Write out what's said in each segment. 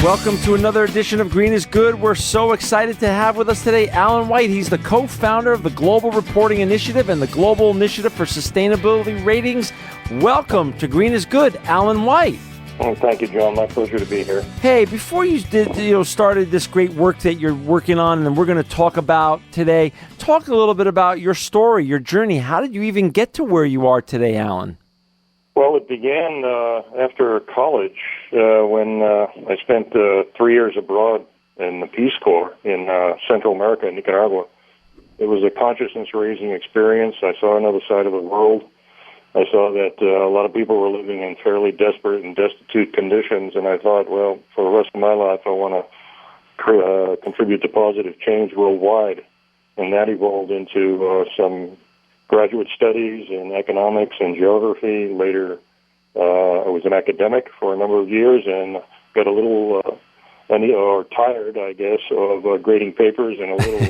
Welcome to another edition of Green is Good. We're so excited to have with us today Alan White. He's the co-founder of the Global Reporting Initiative and the Global Initiative for Sustainability Ratings. Welcome to Green is Good, Alan White. Oh, thank you, John. My pleasure to be here. Hey, before you started this great work that you're working on and we're going to talk about today, talk a little bit about your story, your journey. How did you even get to where you are today, Alan? Well, it began after college when I spent 3 years abroad in the Peace Corps in Central America, Nicaragua. It was a consciousness-raising experience. I saw another side of the world. I saw that a lot of people were living in fairly desperate and destitute conditions, and I thought, well, for the rest of my life, I want to contribute to positive change worldwide. And that evolved into some graduate studies in economics and geography. Later, I was an academic for a number of years and got a little tired, I guess, of grading papers and a little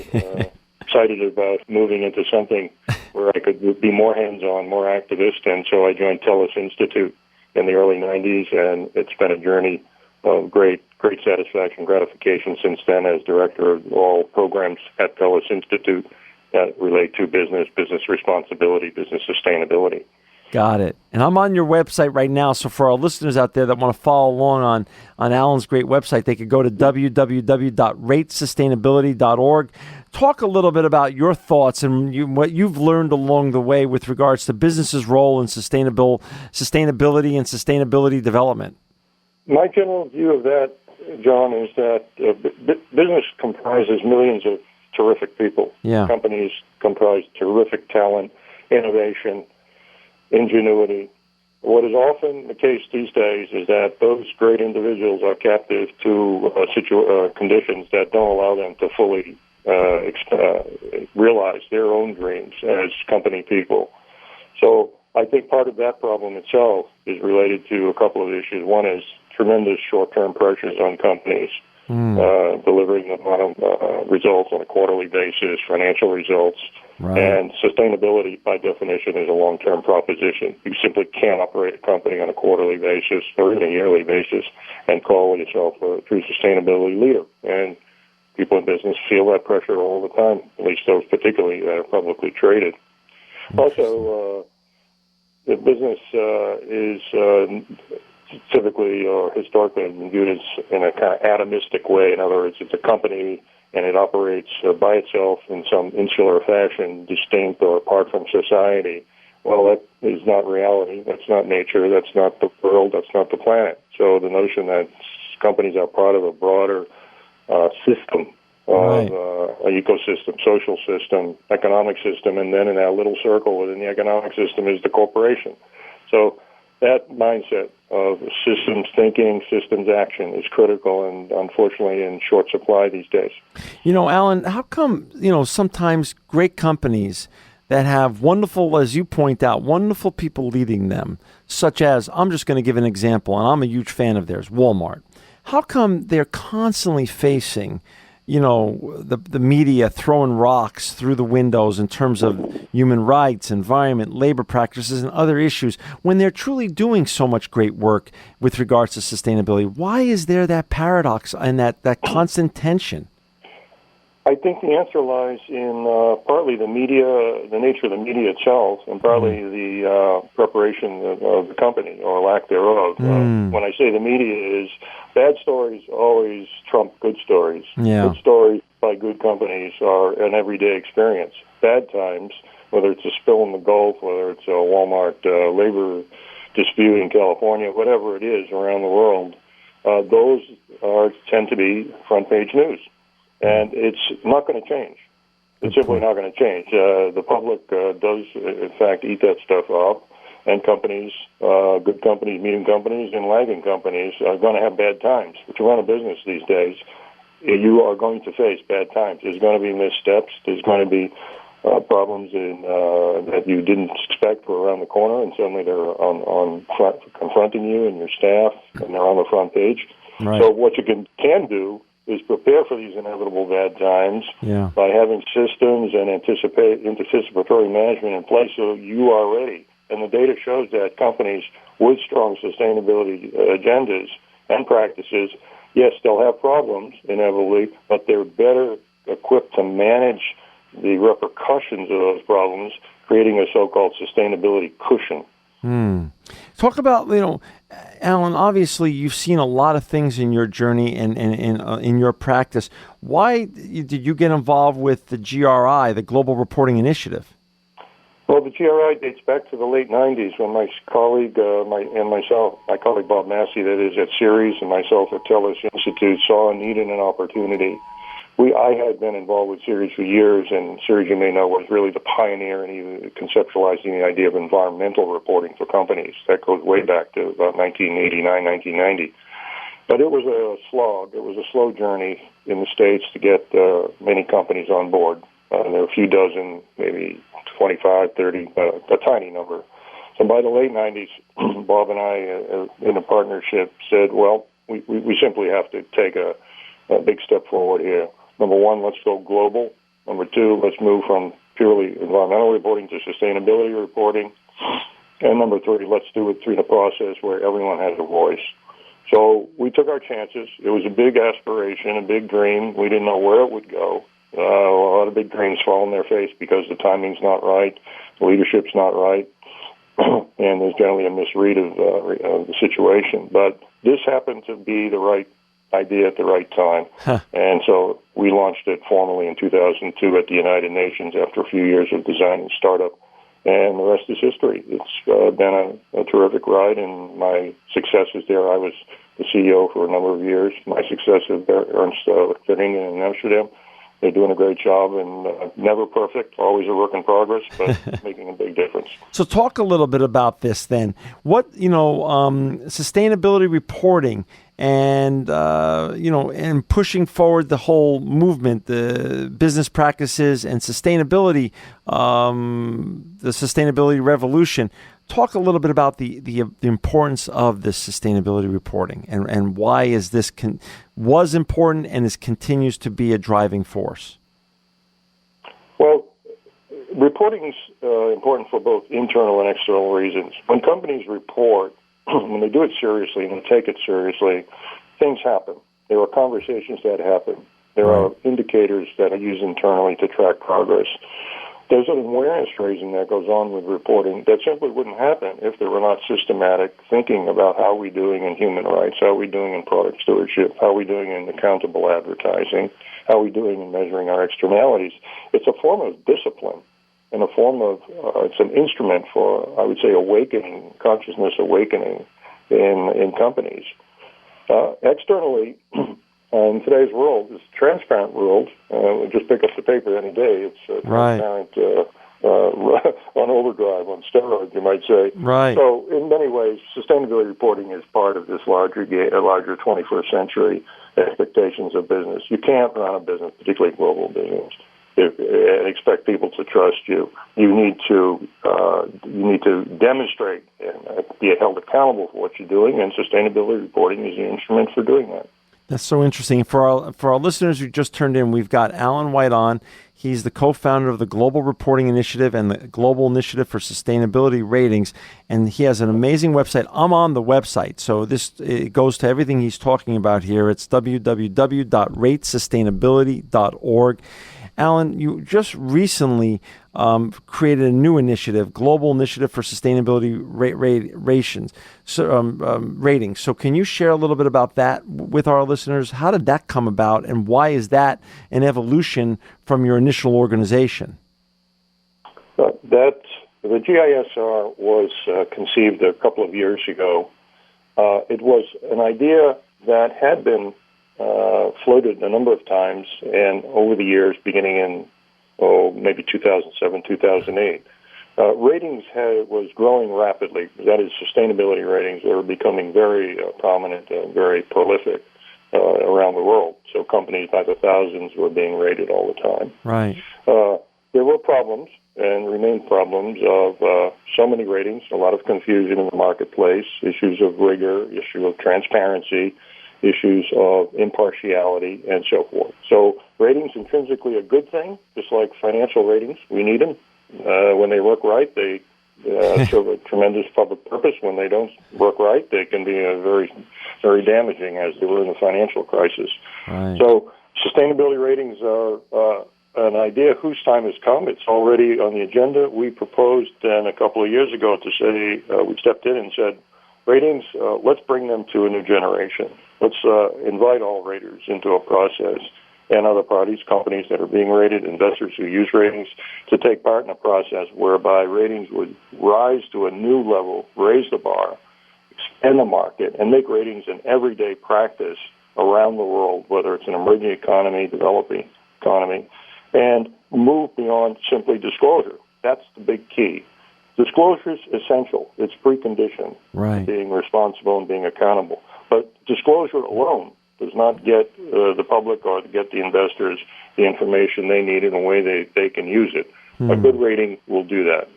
excited about moving into something where I could be more hands-on, more activist. And so I joined TELUS Institute in the early 90s, and it's been a journey of great satisfaction, gratification since then as director of all programs at TELUS Institute that relate to business responsibility, business sustainability. Got it. And I'm on your website right now, so for our listeners out there that want to follow along on Alan's great website, they could go to www.ratesustainability.org. Talk a little bit about your thoughts and what you've learned along the way with regards to business's role in sustainability and sustainability development. My general view of that, John, is that business comprises millions of terrific people. Yeah. Companies comprise terrific talent, innovation, ingenuity. What is often the case these days is that those great individuals are captive to conditions that don't allow them to fully realize their own dreams as company people. So I think part of that problem itself is related to a couple of issues. One is tremendous short-term pressures on companies, delivering a lot of results on a quarterly basis, financial results. Right. And sustainability, by definition, is a long-term proposition. You simply can't operate a company on a quarterly basis or even a yearly basis and call yourself a true sustainability leader. And people in business feel that pressure all the time, at least those particularly that are publicly traded. Also, the business is typically or historically been viewed as in a kind of atomistic way. In other words, it's a company and it operates by itself in some insular fashion, distinct or apart from society. Well, that is not reality. That's not nature. That's not the world. That's not the planet. So the notion that companies are part of a broader system of an ecosystem, social system, economic system, and then in that little circle within the economic system is the corporation. So that mindset of systems thinking, systems action is critical and unfortunately in short supply these days. You know, Alan, how come, sometimes great companies that have wonderful, as you point out, wonderful people leading them, such as, I'm just going to give an example, and I'm a huge fan of theirs, Walmart. How come they're constantly facing the media throwing rocks through the windows in terms of human rights, environment, labor practices, and other issues when they're truly doing so much great work with regards to sustainability? Why is there that paradox and that constant tension? I think the answer lies in partly the media, the nature of the media itself, and partly the preparation of the company or lack thereof. When I say the media is, bad stories always trump good stories. Yeah. Good stories by good companies are an everyday experience. Bad times, whether it's a spill in the Gulf, whether it's a Walmart labor dispute in California, whatever it is around the world, those tend to be front-page news. And it's not going to change. It's simply not going to change. The public does, in fact, eat that stuff up, and companies, good companies, medium companies, and lagging companies are going to have bad times. If you run a business these days, you are going to face bad times. There's going to be missteps. There's going to be problems that you didn't expect were around the corner, and suddenly they're confronting you and your staff, and they're on the front page. Right. So what you can do is prepare for these inevitable bad times by having systems and anticipatory management in place so you are ready. And the data shows that companies with strong sustainability agendas and practices Yes, they'll have problems inevitably, but they're better equipped to manage the repercussions of those problems, creating a so-called sustainability cushion. Talk about, Alan, obviously you've seen a lot of things in your journey and in your practice. Why did you get involved with the GRI, the Global Reporting Initiative? Well, the GRI dates back to the late 90s when my colleague my colleague Bob Massey, that is at Ceres, and myself at TELUS Institute, saw a need and an opportunity. I had been involved with Ceres for years, and Ceres, you may know, was really the pioneer in even conceptualizing the idea of environmental reporting for companies. That goes way back to about 1989, 1990. But it was a slog. It was a slow journey in the States to get many companies on board. There were a few dozen, maybe 25, 30, a tiny number. So by the late 90s, Bob and I, in a partnership, said, well, we simply have to take a big step forward here. Number one, let's go global. Number two, let's move from purely environmental reporting to sustainability reporting. And number three, let's do it through the process where everyone has a voice. So we took our chances. It was a big aspiration, a big dream. We didn't know where it would go. A lot of big dreams fall on their face because the timing's not right, the leadership's not right, and there's generally a misread of the situation. But this happened to be the right idea at the right time. And so we launched it formally in 2002 at the United Nations after a few years of design and startup. And the rest is history. It's been a terrific ride, and my successes there. I was the CEO for a number of years. My successor there, Ernst Verhingen in Amsterdam. They're doing a great job, and never perfect, always a work in progress, but making a big difference. So talk a little bit about this then. What, sustainability reporting and, and pushing forward the whole movement, the business practices and sustainability, the sustainability revolution. Talk a little bit about the importance of this sustainability reporting and why is this was important and continues to be a driving force. Well, reporting is important for both internal and external reasons. When companies report, when they do it seriously and they take it seriously, things happen. There are conversations that happen. There are indicators that are used internally to track progress. There's an awareness raising that goes on with reporting that simply wouldn't happen if there were not systematic thinking about how we're doing in human rights, how we're doing in product stewardship, how we're doing in accountable advertising, how we're doing in measuring our externalities. It's a form of discipline and a form of, it's an instrument for, I would say, awakening, consciousness awakening in companies. Externally, in today's world, this transparent world, just pick up the paper any day. It's transparent on overdrive, on steroids, you might say. Right. So, in many ways, sustainability reporting is part of this larger 21st century expectations of business. You can't run a business, particularly global business, and expect people to trust you. You need to demonstrate and be held accountable for what you're doing, and sustainability reporting is the instrument for doing that. That's so interesting. For our listeners who just turned in, we've got Alan White on. He's the co-founder of the Global Reporting Initiative and the Global Initiative for Sustainability Ratings, and he has an amazing website. I'm on the website, so it goes to everything he's talking about here. It's www.ratesustainability.org. Alan, you just recently created a new initiative, Global Initiative for Sustainability Ratings. So can you share a little bit about that with our listeners? How did that come about, and why is that an evolution from your initial organization? The GISR was conceived a couple of years ago. It was an idea that had been floated a number of times, and over the years, beginning in maybe 2007, 2008, ratings was growing rapidly. That is, sustainability ratings. They were becoming very prominent and very prolific around the world. So companies by the thousands were being rated all the time. Right. There were problems and remain problems of so many ratings, a lot of confusion in the marketplace, issues of rigor, issue of transparency, issues of impartiality, and so forth. So ratings intrinsically a good thing, just like financial ratings. We need them. When they work right, they serve a tremendous public purpose. When they don't work right, they can be very, very damaging, as they were in the financial crisis. Right. So sustainability ratings are an idea whose time has come. It's already on the agenda. We proposed then a couple of years ago to say, we stepped in and said, ratings, let's bring them to a new generation. Let's invite all raters into a process, and other parties, companies that are being rated, investors who use ratings, to take part in a process whereby ratings would rise to a new level, raise the bar, expand the market, and make ratings an everyday practice around the world, whether it's an emerging economy, developing economy, and move beyond simply disclosure. That's the big key. Disclosure is essential. It's precondition to being responsible and being accountable. But disclosure alone does not get the public or get the investors the information they need in a way they can use it. A good rating will do that.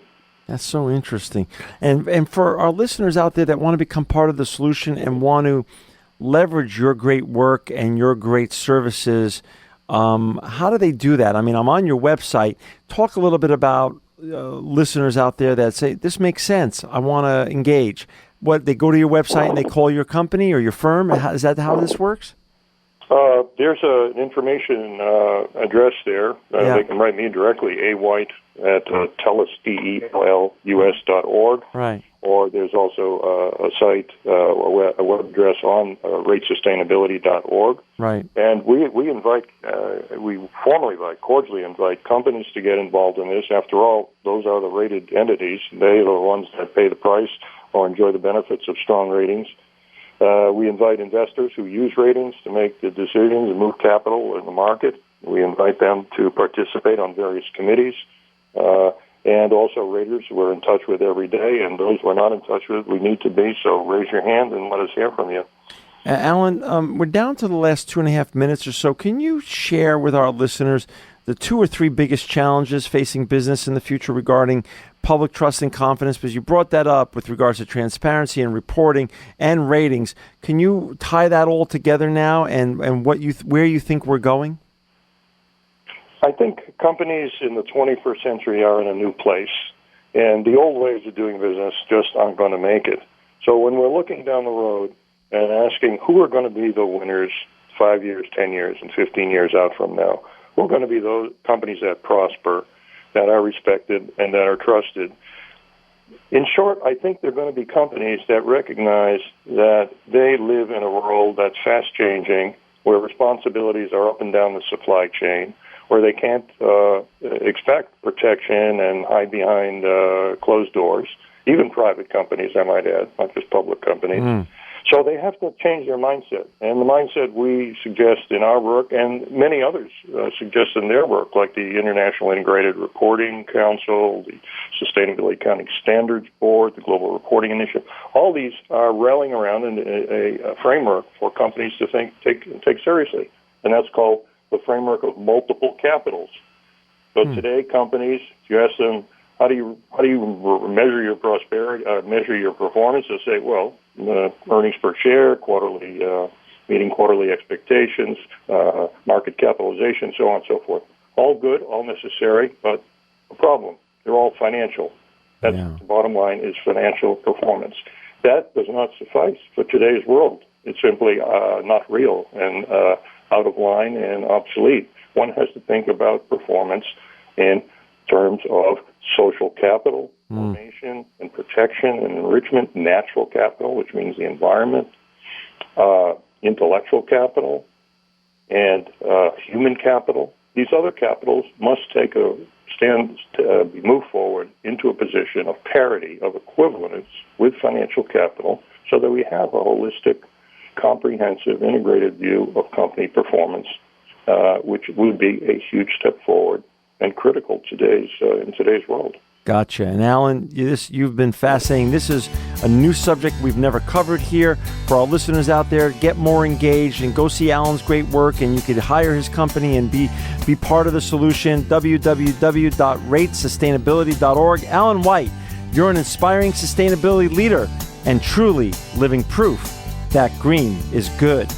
That's so interesting. And for our listeners out there that want to become part of the solution and want to leverage your great work and your great services, how do they do that? I mean, I'm on your website. Talk a little bit about listeners out there that say, this makes sense, I want to engage. What, they go to your website and they call your company or your firm? Is that how this works? There's an information address there. They can write me directly, awhite at tellus.org. Right. Or there's also a site, a web address on ratesustainability.org. Right. And we cordially invite companies to get involved in this. After all, those are the rated entities. They are the ones that pay the price or enjoy the benefits of strong ratings. We invite investors who use ratings to make the decisions and move capital in the market. We invite them to participate on various committees, and also raters who we're in touch with every day, and those we're not in touch with, we need to be. So raise your hand and let us hear from you. Alan, we're down to the last 2.5 minutes or so. Can you share with our listeners the 2 or 3 biggest challenges facing business in the future regarding public trust and confidence? Because you brought that up with regards to transparency and reporting and ratings. Can you tie that all together now and where you think we're going? I think companies in the 21st century are in a new place, and the old ways of doing business just aren't going to make it. So when we're looking down the road and asking who are going to be the winners 5 years, 10 years, and 15 years out from now, who are going to be those companies that prosper, that are respected, and that are trusted. In short, I think they're going to be companies that recognize that they live in a world that's fast-changing, where responsibilities are up and down the supply chain, where they can't expect protection and hide behind closed doors, even private companies, I might add, not just public companies. So they have to change their mindset. And the mindset we suggest in our work, and many others suggest in their work, like the International Integrated Reporting Council, the Sustainability Accounting Standards Board, the Global Reporting Initiative, all these are rallying around in a framework for companies to take seriously. And that's called the framework of multiple capitals. So today, companies, if you ask them, how do you measure your prosperity, measure your performance? They'll say, well, earnings per share, quarterly, meeting quarterly expectations, market capitalization, so on and so forth. All good, all necessary, but a problem. They're all financial. That's the bottom line is financial performance. That does not suffice for today's world. It's simply not real and out of line and obsolete. One has to think about performance in terms of social capital, formation and protection and enrichment, natural capital, which means the environment, intellectual capital, and human capital. These other capitals must take a stand, move forward into a position of parity, of equivalence with financial capital, so that we have a holistic, comprehensive, integrated view of company performance, which would be a huge step forward and critical in today's world. Gotcha. And Alan, you've been fascinating. This is a new subject we've never covered here. For our listeners out there, get more engaged and go see Alan's great work, and you could hire his company and be part of the solution. www.ratesustainability.org. Alan White, you're an inspiring sustainability leader and truly living proof that green is good.